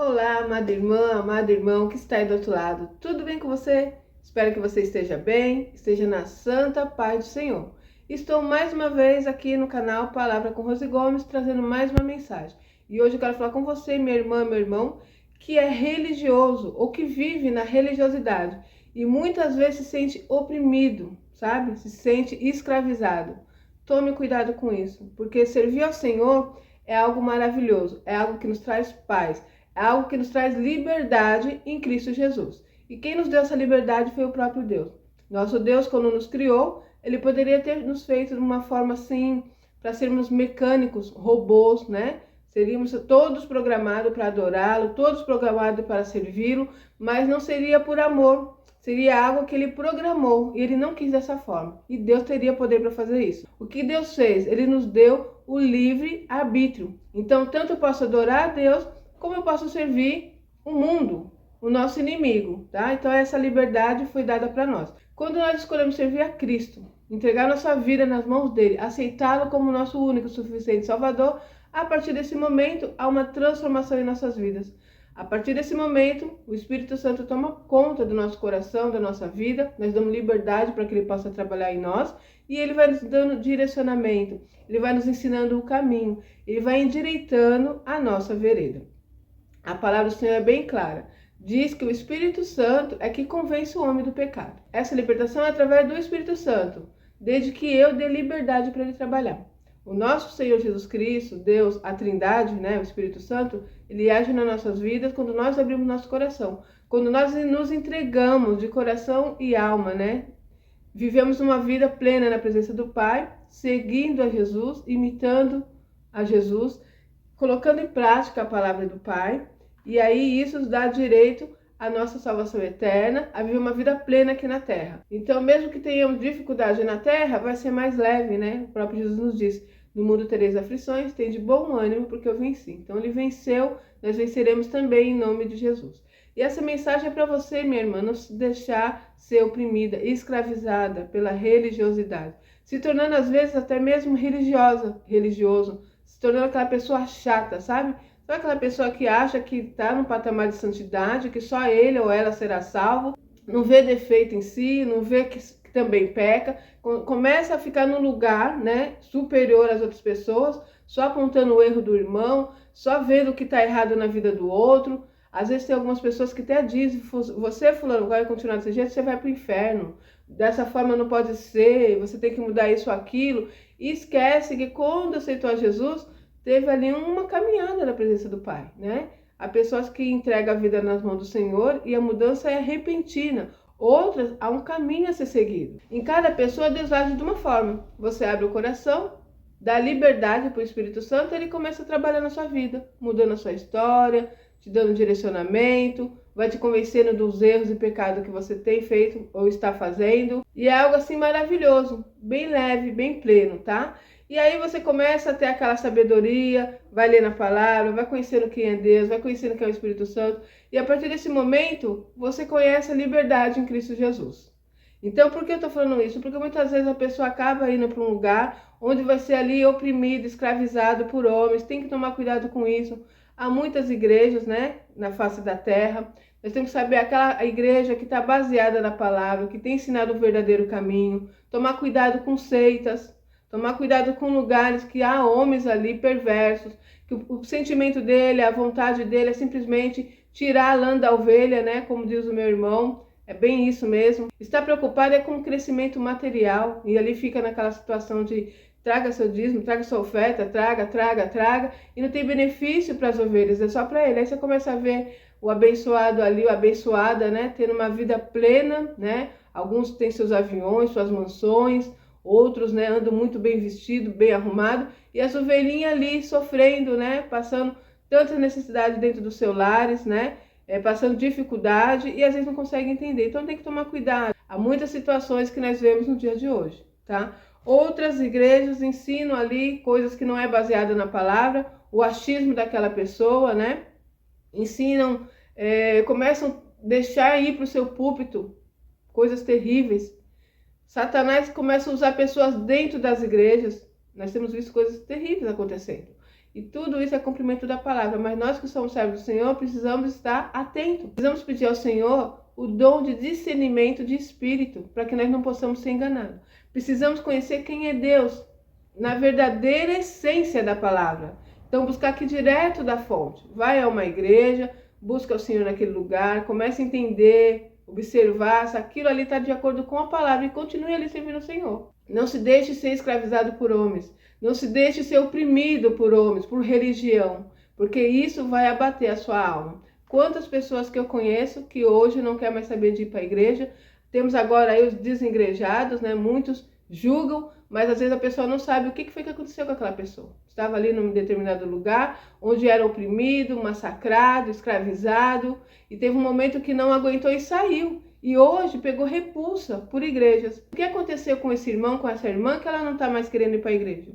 Olá, amada irmã, amado irmão que está aí do outro lado. Tudo bem com você? Espero que você esteja bem, esteja na santa paz do Senhor. Estou mais uma vez aqui no canal Palavra com Rose Gomes, trazendo mais uma mensagem. E hoje eu quero falar com você, minha irmã, meu irmão, que é religioso ou que vive na religiosidade e muitas vezes se sente oprimido, sabe? Se sente escravizado. Tome cuidado com isso, porque servir ao Senhor é algo maravilhoso, é algo que nos traz paz. É algo que nos traz liberdade em Cristo Jesus. E quem nos deu essa liberdade foi o próprio Deus. Nosso Deus, quando nos criou, ele poderia ter nos feito de uma forma assim, para sermos mecânicos, robôs, né? Seríamos todos programados para adorá-lo, todos programados para servi-lo, mas não seria por amor. Seria algo que ele programou e ele não quis dessa forma. E Deus teria poder para fazer isso. O que Deus fez? Ele nos deu o livre arbítrio. Então, tanto eu posso adorar a Deus, como eu posso servir o mundo, o nosso inimigo, tá? Então essa liberdade foi dada para nós. Quando nós escolhemos servir a Cristo, entregar nossa vida nas mãos dele, aceitá-lo como nosso único, suficiente Salvador, a partir desse momento há uma transformação em nossas vidas. A partir desse momento, o Espírito Santo toma conta do nosso coração, da nossa vida, nós damos liberdade para que ele possa trabalhar em nós e ele vai nos dando direcionamento, ele vai nos ensinando o caminho, ele vai endireitando a nossa vereda. A palavra do Senhor é bem clara. Diz que o Espírito Santo é que convence o homem do pecado. Essa libertação é através do Espírito Santo, desde que eu dê liberdade para ele trabalhar. O nosso Senhor Jesus Cristo, Deus, a Trindade, né, o Espírito Santo, ele age nas nossas vidas quando nós abrimos nosso coração. Quando nós nos entregamos de coração e alma, né? Vivemos uma vida plena na presença do Pai, seguindo a Jesus, imitando a Jesus, colocando em prática a palavra do Pai. E aí isso nos dá direito à nossa salvação eterna, a viver uma vida plena aqui na Terra. Então, mesmo que tenhamos dificuldade na Terra, vai ser mais leve, né? O próprio Jesus nos diz, no mundo tereis aflições, tem de bom ânimo, porque eu venci. Então, ele venceu, nós venceremos também em nome de Jesus. E essa mensagem é para você, minha irmã, não se deixar ser oprimida, escravizada pela religiosidade, se tornando às vezes até mesmo religioso, se tornando aquela pessoa chata, sabe? Sabe aquela pessoa que acha que está num patamar de santidade, que só ele ou ela será salvo, não vê defeito em si, não vê que também peca, começa a ficar num lugar, né, superior às outras pessoas, só apontando o erro do irmão, só vendo o que está errado na vida do outro. Às vezes tem algumas pessoas que até dizem, você fulano vai continuar desse jeito, você vai para o inferno, dessa forma não pode ser, você tem que mudar isso ou aquilo, e esquece que quando aceitou a Jesus, teve ali uma caminhada na presença do Pai, né? Há pessoas que entregam a vida nas mãos do Senhor e a mudança é repentina. Outras, há um caminho a ser seguido. Em cada pessoa, Deus age de uma forma. Você abre o coração, dá liberdade para o Espírito Santo, ele começa a trabalhar na sua vida, mudando a sua história, te dando direcionamento, vai te convencendo dos erros e pecados que você tem feito ou está fazendo. E é algo assim maravilhoso, bem leve, bem pleno, tá? E aí você começa a ter aquela sabedoria, vai lendo a palavra, vai conhecendo quem é Deus, vai conhecendo quem é o Espírito Santo. E a partir desse momento, você conhece a liberdade em Cristo Jesus. Então, por que eu estou falando isso? Porque muitas vezes a pessoa acaba indo para um lugar onde vai ser ali oprimido, escravizado por homens. Tem que tomar cuidado com isso. Há muitas igrejas, né, na face da terra. Nós temos que saber aquela igreja que está baseada na palavra, que tem ensinado o verdadeiro caminho. Tomar cuidado com seitas. Tomar cuidado com lugares que há homens ali perversos, que o sentimento dele, a vontade dele é simplesmente tirar a lã da ovelha, né? Como diz o meu irmão, é bem isso mesmo. Está preocupado é com o crescimento material e ali fica naquela situação de traga seu dízimo, traga sua oferta, traga, e não tem benefício para as ovelhas, é só para ele. Aí você começa a ver o abençoado ali, o abençoada, né? Tendo uma vida plena, né? Alguns têm seus aviões, suas mansões, outros, né, andam muito bem vestido, bem arrumado, e as ovelhinhas ali sofrendo, né, passando tanta necessidade dentro dos seus lares, né, passando dificuldade e às vezes não conseguem entender. Então tem que tomar cuidado. Há muitas situações que nós vemos no dia de hoje, tá? Outras igrejas ensinam ali coisas que não é baseada na palavra, o achismo daquela pessoa, né? Ensinam, começam a deixar ir para o seu púlpito coisas terríveis. Satanás começa a usar pessoas dentro das igrejas. Nós temos visto coisas terríveis acontecendo. e tudo isso é cumprimento da palavra. Mas nós que somos servos do Senhor precisamos estar atentos. Precisamos pedir ao Senhor o dom de discernimento de espírito, para que nós não possamos ser enganados. Precisamos conhecer quem é Deus, na verdadeira essência da palavra. Então, buscar aqui direto da fonte. Vai a uma igreja, busca o Senhor naquele lugar, comece a entender, observar se aquilo ali está de acordo com a palavra e continue ali servindo o Senhor. Não se deixe ser escravizado por homens. Não se deixe ser oprimido por homens, por religião, porque isso vai abater a sua alma. Quantas pessoas que eu conheço que hoje não quer mais saber de ir para a igreja. Temos agora aí os desengrejados, né? Muitos julgam, mas às vezes a pessoa não sabe o que foi que aconteceu com aquela pessoa. Estava ali num determinado lugar, onde era oprimido, massacrado, escravizado, e teve um momento que não aguentou e saiu. E hoje pegou repulsa por igrejas. O que aconteceu com esse irmão, com essa irmã, que ela não está mais querendo ir para a igreja?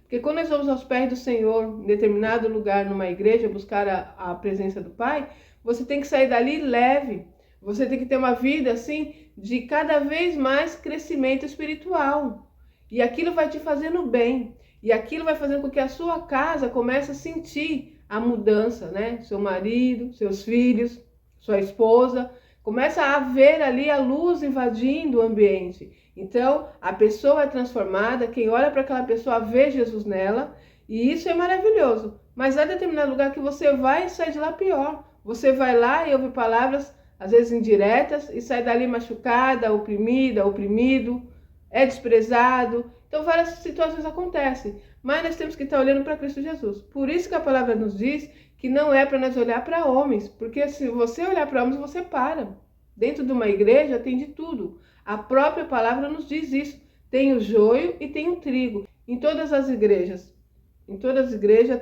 Porque quando nós vamos aos pés do Senhor, em determinado lugar, numa igreja, buscar a presença do Pai, você tem que sair dali leve. Você tem que ter uma vida assim, de cada vez mais crescimento espiritual. E aquilo vai te fazendo bem. E aquilo vai fazendo com que a sua casa comece a sentir a mudança, né? Seu marido, seus filhos, sua esposa. Começa a ver ali a luz invadindo o ambiente. Então, a pessoa é transformada, quem olha para aquela pessoa vê Jesus nela, e isso é maravilhoso. Mas há determinado lugar que você vai e sai de lá pior. Você vai lá e ouve palavras, às vezes indiretas, e sai dali machucada, oprimida, oprimido, é desprezado. Então, várias situações acontecem. Mas nós temos que estar olhando para Cristo Jesus. Por isso que a palavra nos diz que não é para nós olhar para homens, porque se você olhar para homens, você para. Dentro de uma igreja tem de tudo. A própria palavra nos diz isso. Tem o joio e tem o trigo. Em todas as igrejas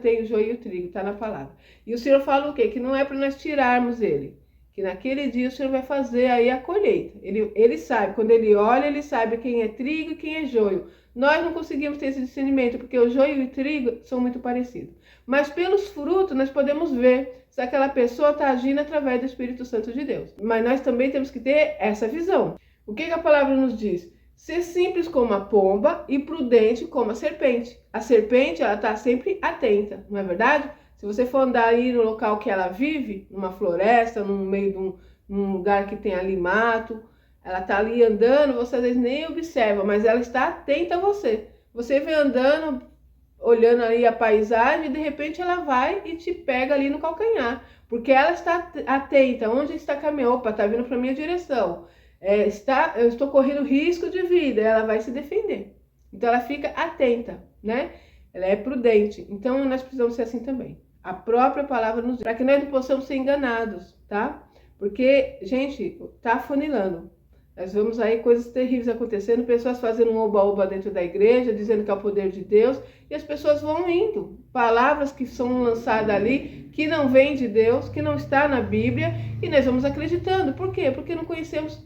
tem o joio e o trigo, está na palavra. E o Senhor fala o quê? Que não é para nós tirarmos ele. Que naquele dia o Senhor vai fazer aí a colheita. Ele sabe, quando ele olha, ele sabe quem é trigo e quem é joio. Nós não conseguimos ter esse discernimento, porque o joio e o trigo são muito parecidos. Mas pelos frutos nós podemos ver se aquela pessoa está agindo através do Espírito Santo de Deus. Mas nós também temos que ter essa visão. O que a palavra nos diz? Ser simples como a pomba e prudente como a serpente. A serpente, ela está sempre atenta, não é verdade? Se você for andar aí no local que ela vive, numa floresta, no meio de um lugar que tem ali mato, ela está ali andando, você às vezes nem observa, mas ela está atenta a você. Você vem andando, olhando ali a paisagem, e de repente ela vai e te pega ali no calcanhar, porque ela está atenta. Onde está caminhando? Opa, está vindo para a minha direção. Eu estou correndo risco de vida, ela vai se defender. Então ela fica atenta, né? Ela é prudente. Então nós precisamos ser assim também. A própria palavra nos diz, para que nós não possamos ser enganados, tá? Porque, gente, tá afunilando. Nós vemos aí coisas terríveis acontecendo, pessoas fazendo um oba-oba dentro da igreja, dizendo que é o poder de Deus, e as pessoas vão indo. Palavras que são lançadas ali, que não vêm de Deus, que não está na Bíblia, e nós vamos acreditando. Por quê? Porque não conhecemos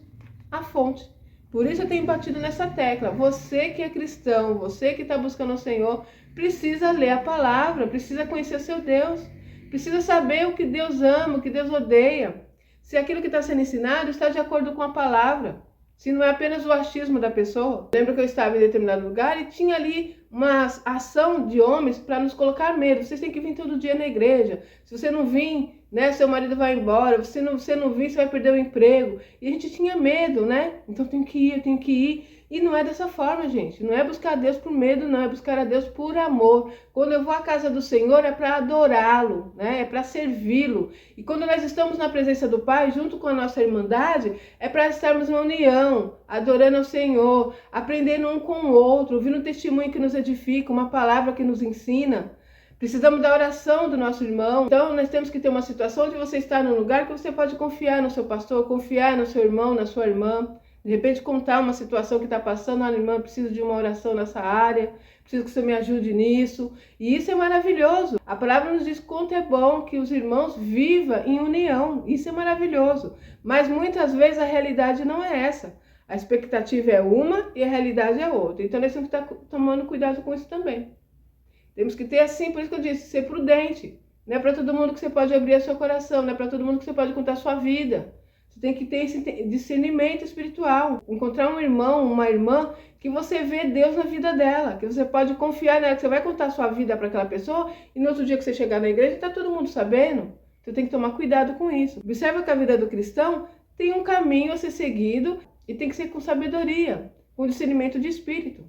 a fonte. Por isso eu tenho batido nessa tecla. Você que é cristão, você que está buscando o Senhor, precisa ler a palavra, precisa conhecer seu Deus, precisa saber o que Deus ama, o que Deus odeia. Se aquilo que está sendo ensinado está de acordo com a palavra, se não é apenas o achismo da pessoa. Lembro que eu estava em determinado lugar e tinha ali uma ação de homens para nos colocar medo. Vocês têm que vir todo dia na igreja. Se você não vir, né, seu marido vai embora. Se você não vir, você vai perder o emprego. E a gente tinha medo, né? Então eu tenho que ir. E não é dessa forma, gente. Não é buscar a Deus por medo, não. É buscar a Deus por amor. Quando eu vou à casa do Senhor é para adorá-lo, né? É para servi-lo. E quando nós estamos na presença do Pai, junto com a nossa irmandade, é para estarmos em união, adorando ao Senhor, aprendendo um com o outro, ouvindo um testemunho que nos edifica, uma palavra que nos ensina. Precisamos da oração do nosso irmão. Então, nós temos que ter uma situação onde você está num lugar que você pode confiar no seu pastor, confiar no seu irmão, na sua irmã. De repente contar uma situação que está passando, olha, irmã, preciso de uma oração nessa área, preciso que você me ajude nisso. E isso é maravilhoso. A palavra nos diz quanto é bom que os irmãos vivam em união. Isso é maravilhoso. Mas muitas vezes a realidade não é essa. A expectativa é uma e a realidade é outra. Então nós temos que estar tomando cuidado com isso também. Temos que ter assim, por isso que eu disse, ser prudente. Não é para todo mundo que você pode abrir o seu coração, não é para todo mundo que você pode contar a sua vida. Você Você tem que ter esse discernimento espiritual. Encontrar um irmão, uma irmã que você vê Deus na vida dela, que você pode confiar nela, que você vai contar a sua vida para aquela pessoa e no outro dia que você chegar na igreja está todo mundo sabendo. Você tem que tomar cuidado com isso. Observa que a vida do cristão tem um caminho a ser seguido e tem que ser com sabedoria, com discernimento de espírito.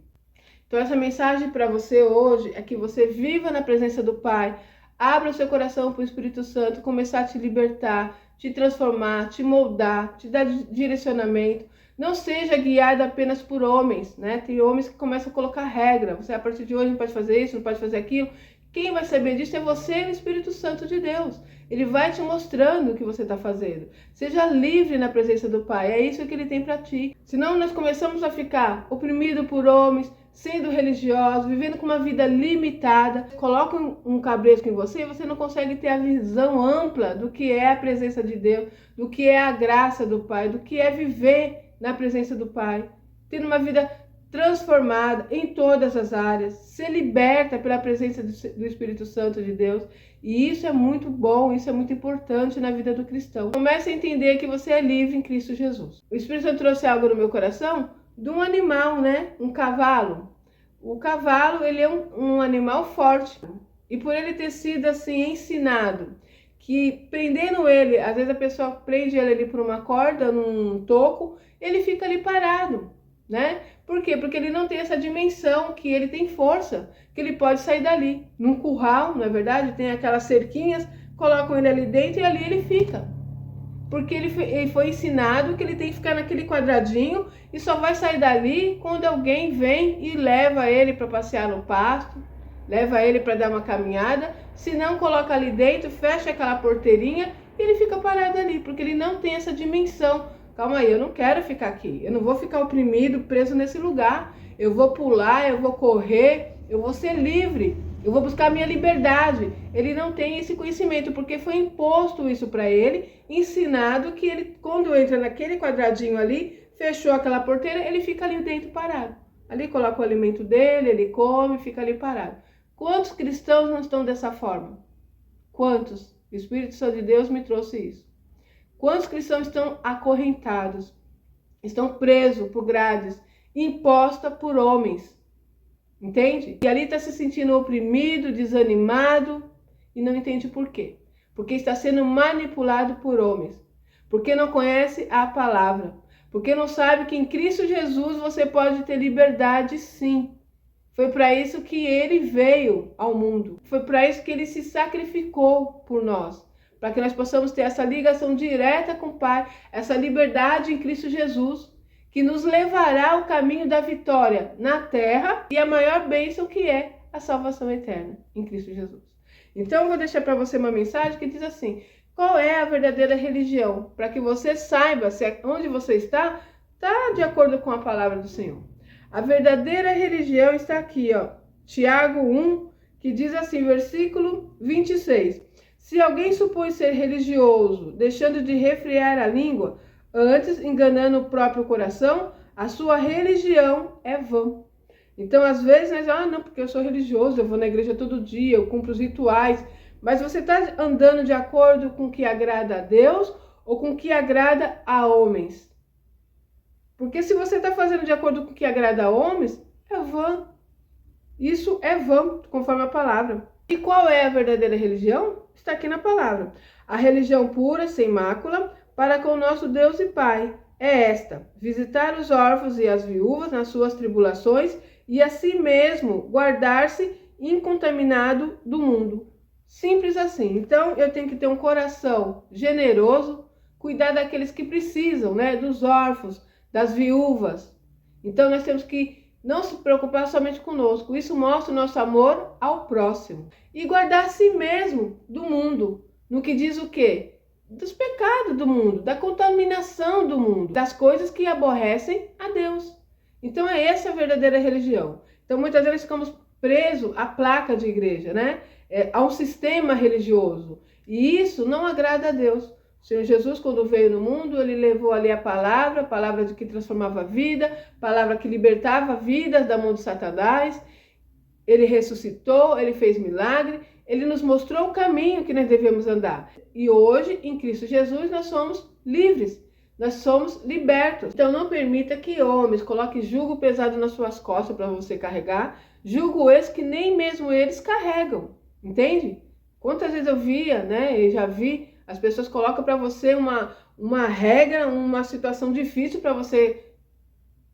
Então essa mensagem para você hoje é que você viva na presença do Pai, abra o seu coração para o Espírito Santo começar a te libertar, te transformar, te moldar, te dar direcionamento. Não seja guiada apenas por homens, né? Tem homens que começam a colocar regra. Você a partir de hoje não pode fazer isso, não pode fazer aquilo. Quem vai saber disso é você e o Espírito Santo de Deus. Ele vai te mostrando o que você está fazendo. Seja livre na presença do Pai. É isso que Ele tem para ti. Senão nós começamos a ficar oprimidos por homens, sendo religiosos, vivendo com uma vida limitada. Coloca um cabresco em você e você não consegue ter a visão ampla do que é a presença de Deus, do que é a graça do Pai, do que é viver na presença do Pai. Tendo uma vida transformada em todas as áreas, ser liberta pela presença do Espírito Santo de Deus. E isso é muito bom, isso é muito importante na vida do cristão. Comece a entender que você é livre em Cristo Jesus. O Espírito Santo trouxe algo no meu coração de um animal, né? Um cavalo. O cavalo, ele é um animal forte. E por ele ter sido assim ensinado, que prendendo ele, às vezes a pessoa prende ele ali por uma corda, num toco, ele fica ali parado, né? Por quê? Porque ele não tem essa dimensão que ele tem força, que ele pode sair dali. Num curral, não é verdade? Tem aquelas cerquinhas, colocam ele ali dentro e ali ele fica. Porque ele foi ensinado que ele tem que ficar naquele quadradinho e só vai sair dali quando alguém vem e leva ele para passear no pasto, leva ele para dar uma caminhada. Se não, coloca ali dentro, fecha aquela porteirinha e ele fica parado ali, porque ele não tem essa dimensão. Calma aí, eu não quero ficar aqui, eu não vou ficar oprimido, preso nesse lugar. Eu vou pular, eu vou correr, eu vou ser livre, eu vou buscar a minha liberdade. Ele não tem esse conhecimento, porque foi imposto isso para ele, ensinado que ele, quando entra naquele quadradinho ali, fechou aquela porteira, ele fica ali dentro parado. Ali coloca o alimento dele, ele come, fica ali parado. Quantos cristãos não estão dessa forma? Quantos? O Espírito Santo de Deus me trouxe isso. Quantos cristãos estão acorrentados, estão presos por grades, imposta por homens, entende? E ali está se sentindo oprimido, desanimado e não entende por quê. Porque está sendo manipulado por homens, porque não conhece a palavra, porque não sabe que em Cristo Jesus você pode ter liberdade sim. Foi para isso que ele veio ao mundo, foi para isso que ele se sacrificou por nós. Para que nós possamos ter essa ligação direta com o Pai, essa liberdade em Cristo Jesus, que nos levará ao caminho da vitória na terra e a maior bênção que é a salvação eterna em Cristo Jesus. Então eu vou deixar para você uma mensagem que diz assim: qual é a verdadeira religião? Para que você saiba se onde você está de acordo com a palavra do Senhor. A verdadeira religião está aqui, ó, Tiago 1, que diz assim, versículo 26. Se alguém supõe ser religioso, deixando de refrear a língua, antes enganando o próprio coração, a sua religião é vã. Então, às vezes, nós não, porque eu sou religioso, eu vou na igreja todo dia, eu cumpro os rituais. Mas você está andando de acordo com o que agrada a Deus ou com o que agrada a homens? Porque se você está fazendo de acordo com o que agrada a homens, é vã. Isso é vã, conforme a palavra. E qual é a verdadeira religião? Está aqui na palavra. A religião pura, sem mácula, para com o nosso Deus e Pai, é esta: visitar os órfãos e as viúvas nas suas tribulações e a si mesmo guardar-se incontaminado do mundo. Simples assim. Então, eu tenho que ter um coração generoso, cuidar daqueles que precisam, né? Dos órfãos, das viúvas. Então, nós temos que não se preocupar somente conosco. Isso mostra o nosso amor ao próximo. E guardar a si mesmo do mundo. No que diz o quê? Dos pecados do mundo, da contaminação do mundo, das coisas que aborrecem a Deus. Então é essa a verdadeira religião. Então muitas vezes ficamos presos à placa de igreja, né? A um sistema religioso. E isso não agrada a Deus. O Senhor Jesus, quando veio no mundo, ele levou ali a palavra de que transformava a vida, palavra que libertava vidas da mão de Satanás. Ele ressuscitou, ele fez milagre, ele nos mostrou o caminho que nós devemos andar. E hoje, em Cristo Jesus, nós somos livres. Nós somos libertos. Então não permita que homens coloquem jugo pesado nas suas costas para você carregar, jugo esse que nem mesmo eles carregam, entende? Quantas vezes eu via, né, eu já vi, as pessoas colocam para você uma regra, uma situação difícil para você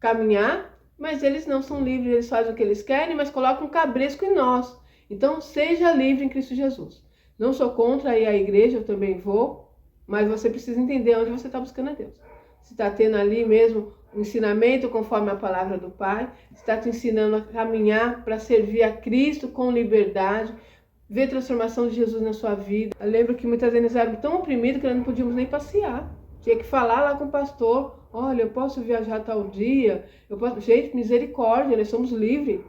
caminhar, mas eles não são livres, eles fazem o que eles querem, mas colocam um cabresco em nós. Então seja livre em Cristo Jesus. Não sou contra ir à igreja, eu também vou, mas você precisa entender onde você está buscando a Deus. Se está tendo ali mesmo um ensinamento conforme a palavra do Pai, está te ensinando a caminhar para servir a Cristo com liberdade, ver a transformação de Jesus na sua vida. Eu lembro que muitas vezes eram tão oprimidos que nós não podíamos nem passear. Tinha que falar lá com o pastor, olha, eu posso viajar tal dia, eu posso... Gente, misericórdia, nós somos livres.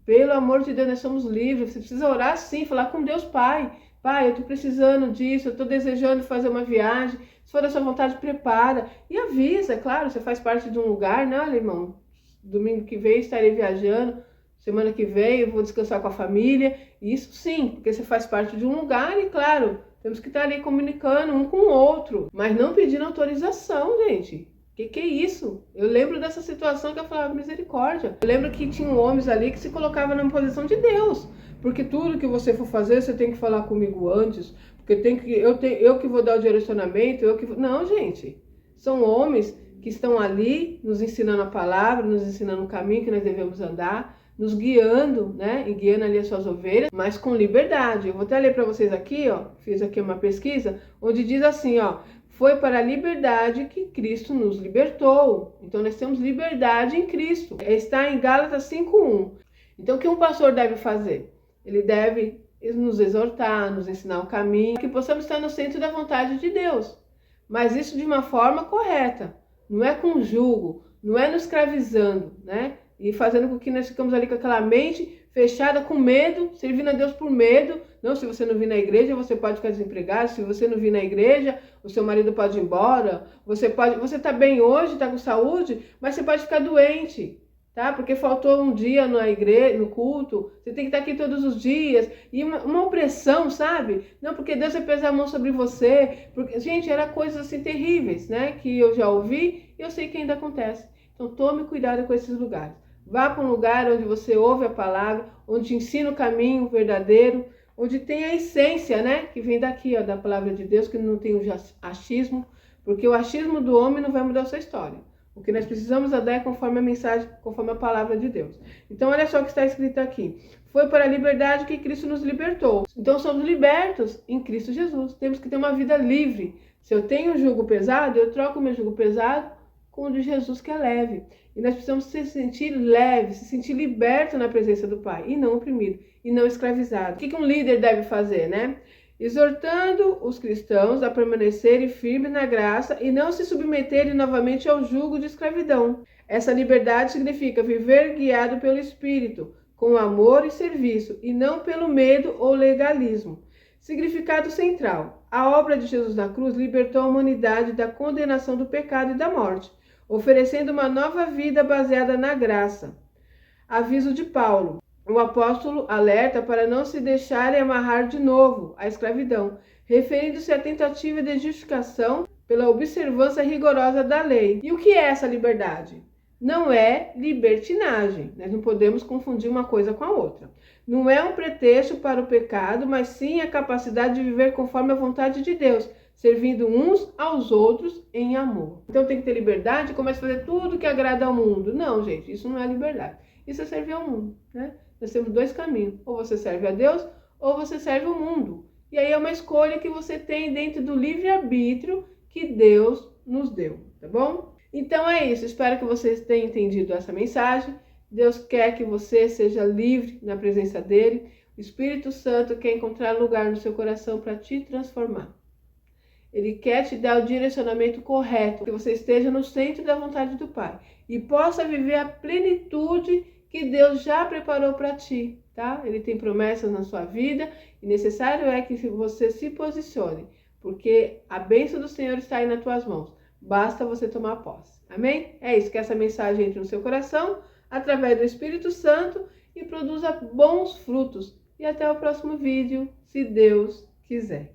Pelo amor de Deus, nós somos livres. Você precisa orar sim, falar com Deus Pai. Pai, eu estou precisando disso, eu estou desejando fazer uma viagem. Se for da sua vontade, prepara. E avisa, é claro, você faz parte de um lugar, né, olha, irmão? Domingo que vem estarei viajando, semana que vem eu vou descansar com a família. Isso sim, porque você faz parte de um lugar e, claro, temos que estar ali comunicando um com o outro. Mas não pedindo autorização, gente. Que é isso? Eu lembro dessa situação que eu falava, misericórdia. Eu lembro que tinham homens ali que se colocavam na posição de Deus. Porque tudo que você for fazer, você tem que falar comigo antes. Porque eu que vou dar o direcionamento, Não, gente. São homens que estão ali nos ensinando a palavra, nos ensinando o caminho que nós devemos andar, nos guiando, né? E guiando ali as suas ovelhas, mas com liberdade. Eu vou até ler para vocês aqui, ó. Fiz aqui uma pesquisa, onde diz assim, ó. Foi para a liberdade que Cristo nos libertou. Então nós temos liberdade em Cristo. Está em Gálatas 5:1. Então o que um pastor deve fazer? Ele deve nos exortar, nos ensinar o caminho, que possamos estar no centro da vontade de Deus. Mas isso de uma forma correta. Não é com jugo, não é nos escravizando, né? E fazendo com que nós ficamos ali com aquela mente fechada, com medo, servindo a Deus por medo. Não, se você não vir na igreja, você pode ficar desempregado. Se você não vir na igreja, o seu marido pode ir embora. Você tá bem hoje, tá com saúde, mas você pode ficar doente, tá? Porque faltou um dia na igreja, no culto. Você tem que estar aqui todos os dias. E uma opressão, sabe? Não, porque Deus vai pesar a mão sobre você. Porque, gente, eram coisas assim terríveis, né? Que eu já ouvi e eu sei que ainda acontece. Então tome cuidado com esses lugares. Vá para um lugar onde você ouve a palavra, onde te ensina o caminho verdadeiro, onde tem a essência, né? Que vem daqui, ó, da palavra de Deus, que não tem o achismo, porque o achismo do homem não vai mudar a sua história. O que nós precisamos é conforme a mensagem, conforme a palavra de Deus. Então, olha só o que está escrito aqui. Foi para a liberdade que Cristo nos libertou. Então, somos libertos em Cristo Jesus. Temos que ter uma vida livre. Se eu tenho um jugo pesado, eu troco o meu jugo pesado com o de Jesus, que é leve. E nós precisamos se sentir leve, se sentir liberto na presença do Pai, e não oprimido, e não escravizado. O que um líder deve fazer, né? Exortando os cristãos a permanecerem firmes na graça e não se submeterem novamente ao jugo de escravidão. Essa liberdade significa viver guiado pelo Espírito, com amor e serviço, e não pelo medo ou legalismo. Significado central. A obra de Jesus na cruz libertou a humanidade da condenação do pecado e da morte, oferecendo uma nova vida baseada na graça. Aviso de Paulo. O apóstolo alerta para não se deixarem amarrar de novo à escravidão, referindo-se à tentativa de justificação pela observância rigorosa da lei. E o que é essa liberdade? Não é libertinagem. Nós não podemos confundir uma coisa com a outra. Não é um pretexto para o pecado, mas sim a capacidade de viver conforme a vontade de Deus, servindo uns aos outros em amor. Então tem que ter liberdade e começa a fazer tudo que agrada ao mundo. Não, gente, isso não é liberdade. Isso é servir ao mundo, né? Nós temos dois caminhos. Ou você serve a Deus, ou você serve o mundo. E aí é uma escolha que você tem dentro do livre-arbítrio que Deus nos deu, tá bom? Então é isso. Espero que vocês tenham entendido essa mensagem. Deus quer que você seja livre na presença dele. O Espírito Santo quer encontrar lugar no seu coração para te transformar. Ele quer te dar o direcionamento correto, que você esteja no centro da vontade do Pai e possa viver a plenitude que Deus já preparou para ti, tá? Ele tem promessas na sua vida e necessário é que você se posicione, porque a bênção do Senhor está aí nas tuas mãos. Basta você tomar posse. Amém? É isso, que essa mensagem entre no seu coração através do Espírito Santo e produza bons frutos. E até o próximo vídeo, se Deus quiser.